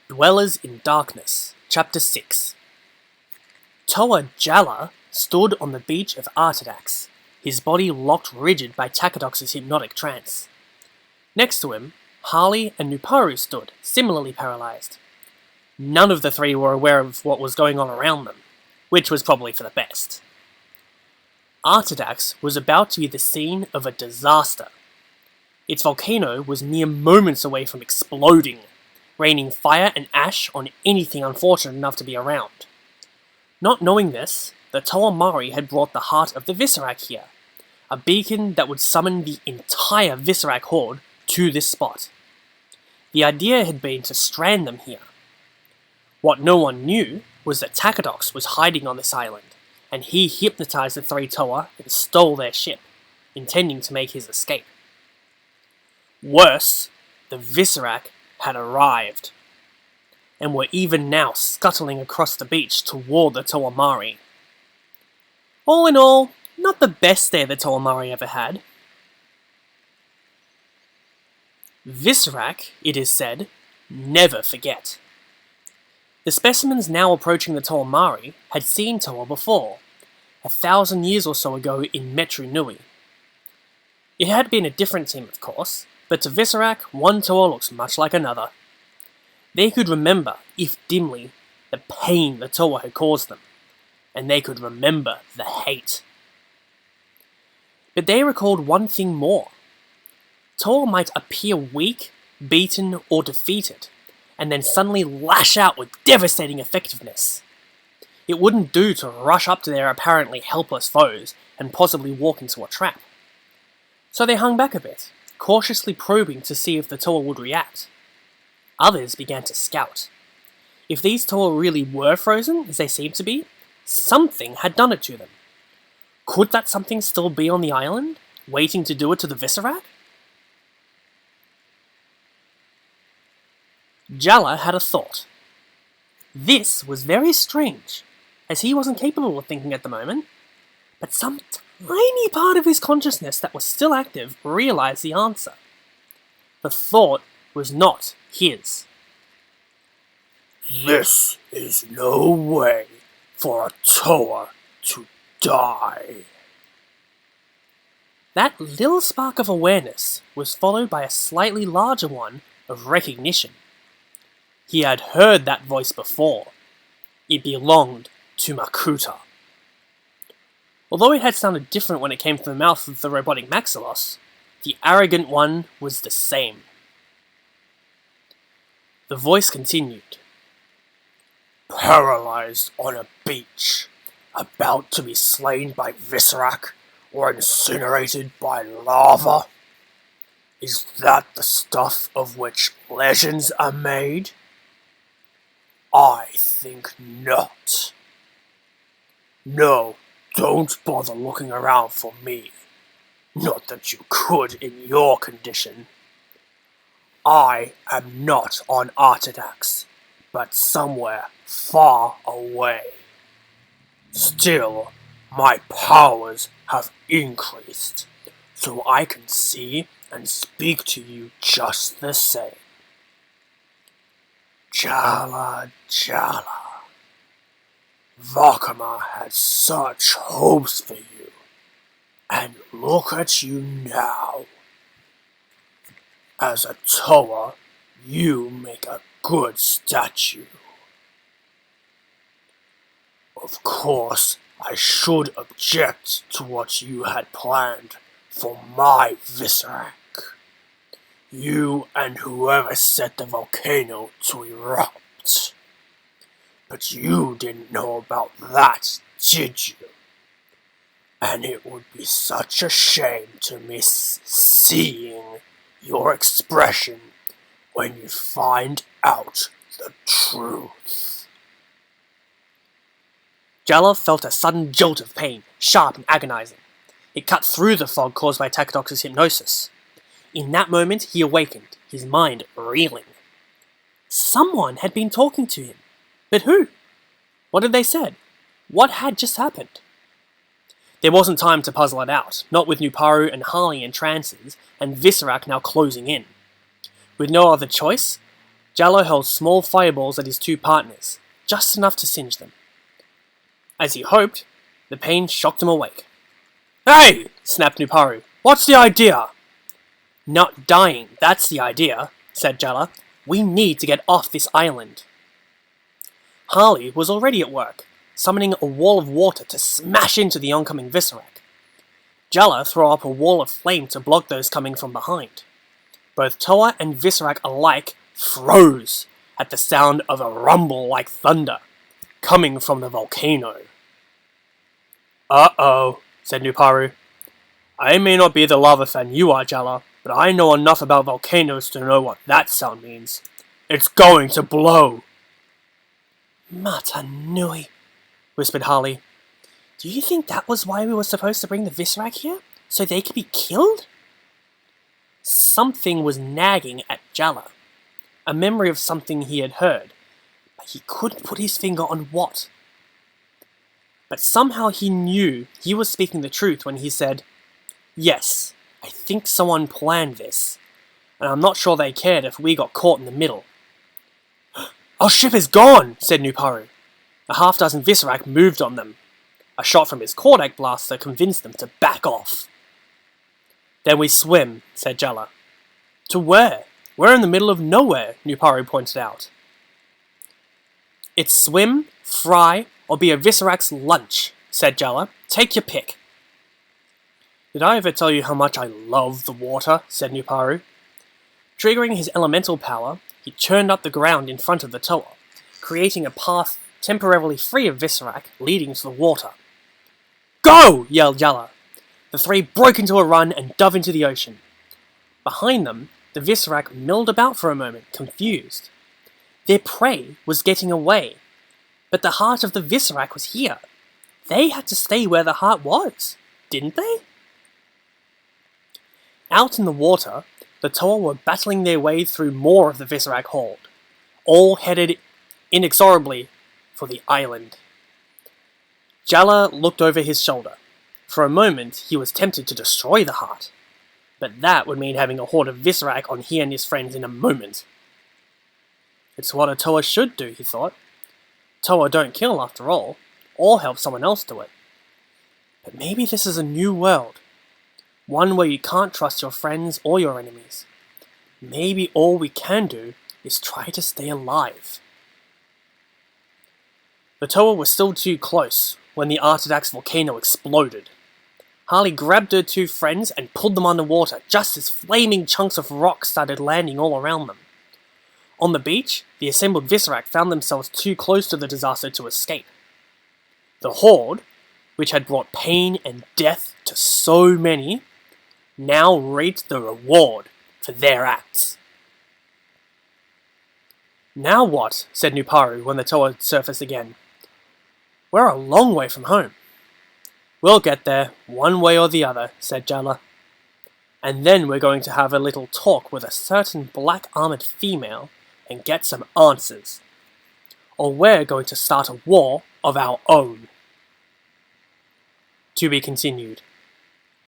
Dwellers in Darkness, Chapter 6. Toa Jaller stood on the beach of Artadax, his body locked rigid by Takadox's hypnotic trance. Next to him, Hahli and Nuparu stood, similarly paralysed. None of the three were aware of what was going on around them, which was probably for the best. Artadax was about to be the scene of a disaster. Its volcano was mere moments away from exploding, raining fire and ash on anything unfortunate enough to be around. Not knowing this, the Toa Mahri had brought the heart of the Visorak here, a beacon that would summon the entire Visorak horde to this spot. The idea had been to strand them here. What no one knew was that Takadox was hiding on this island, and he hypnotized the three Toa and stole their ship, intending to make his escape. Worse, the Visorak had arrived, and were even now scuttling across the beach toward the Toa Mahri. All in all, not the best day the Toa Mahri ever had. Visorak, it is said, never forget. The specimens now approaching the Toa Mahri had seen Toa before, 1,000 years or so ago in Metru Nui. It had been a different team, of course, but to Visorak, one Toa looks much like another. They could remember, if dimly, the pain the Toa had caused them, and they could remember the hate. But they recalled one thing more. Toa might appear weak, beaten, or defeated, and then suddenly lash out with devastating effectiveness. It wouldn't do to rush up to their apparently helpless foes and possibly walk into a trap. So they hung back a bit, cautiously probing to see if the Toa would react. Others began to scout. If these Toa really were frozen, as they seemed to be, something had done it to them. Could that something still be on the island, waiting to do it to the Visorak? Jaller had a thought. This was very strange, as he wasn't capable of thinking at the moment, but some tiny part of his consciousness that was still active realized the answer. The thought was not his. This is no way for a Toa to die. That little spark of awareness was followed by a slightly larger one of recognition. He had heard that voice before. It belonged to Makuta. Although it had sounded different when it came from the mouth of the robotic Maxilos, the arrogant one was the same. The voice continued. Paralyzed on a beach, about to be slain by Visorak or incinerated by lava? Is that the stuff of which legends are made? I think not. No, don't bother looking around for me. Not that you could in your condition. I am not on Artadax, but somewhere far away. Still, my powers have increased, so I can see and speak to you just the same. Jaller, Vakama had such hopes for you, and look at you now. As a Toa, you make a good statue. Of course, I should object to what you had planned for my Visorak. You and whoever set the volcano to erupt. But you didn't know about that, did you? And it would be such a shame to miss seeing your expression when you find out the truth. Jaller felt a sudden jolt of pain, sharp and agonizing. It cut through the fog caused by Takadox's hypnosis. In that moment, he awakened, his mind reeling. Someone had been talking to him. But who? What had they said? What had just happened? There wasn't time to puzzle it out, not with Nuparu and Hahli in trances, and Visorak now closing in. With no other choice, Jaller hurled small fireballs at his two partners, just enough to singe them. As he hoped, the pain shocked them awake. "Hey!" snapped Nuparu. "What's the idea?" "Not dying, that's the idea," said Jaller. "We need to get off this island." Hahli was already at work, summoning a wall of water to smash into the oncoming Visorak. Jaller threw up a wall of flame to block those coming from behind. Both Toa and Visorak alike froze at the sound of a rumble like thunder, coming from the volcano. "Uh-oh," said Nuparu. "I may not be the lava fan you are, Jaller, but I know enough about volcanoes to know what that sound means. It's going to blow!" "Mata Nui," whispered Hahli. "Do you think that was why we were supposed to bring the Visorak here? So they could be killed?" Something was nagging at Jaller, a memory of something he had heard, but he couldn't put his finger on what. But somehow he knew he was speaking the truth when he said, "Yes, I think someone planned this, and I'm not sure they cared if we got caught in the middle." "Our ship is gone," said Nuparu. A half-dozen Visorak moved on them. A shot from his Kordak blaster convinced them to back off. "Then we swim," said Jaller. "To where? We're in the middle of nowhere," Nuparu pointed out. "It's swim, fry, or be a Visorak's lunch," said Jaller. "Take your pick." "Did I ever tell you how much I love the water?" said Nuparu. Triggering his elemental power, he churned up the ground in front of the Toa, creating a path temporarily free of Visorak leading to the water. "Go!" yelled Jaller. The three broke into a run and dove into the ocean. Behind them, the Visorak milled about for a moment, confused. Their prey was getting away, but the heart of the Visorak was here. They had to stay where the heart was, didn't they? Out in the water, the Toa were battling their way through more of the Visorak horde, all headed inexorably for the island. Jaller looked over his shoulder. For a moment, he was tempted to destroy the heart, but that would mean having a horde of Visorak on he and his friends in a moment. It's what a Toa should do, he thought. Toa don't kill after all, or help someone else do it. But maybe this is a new world, one where you can't trust your friends or your enemies. Maybe all we can do is try to stay alive. The Toa was still too close when the Takadox volcano exploded. Hahli grabbed her two friends and pulled them underwater just as flaming chunks of rock started landing all around them. On the beach, the assembled Visorak found themselves too close to the disaster to escape. The horde, which had brought pain and death to so many, now reaped the reward for their acts. "Now what?" said Nuparu when the Toa surfaced again. "We're a long way from home." "We'll get there, one way or the other," said Jaller. "And then we're going to have a little talk with a certain black-armored female and get some answers. Or we're going to start a war of our own." To be continued.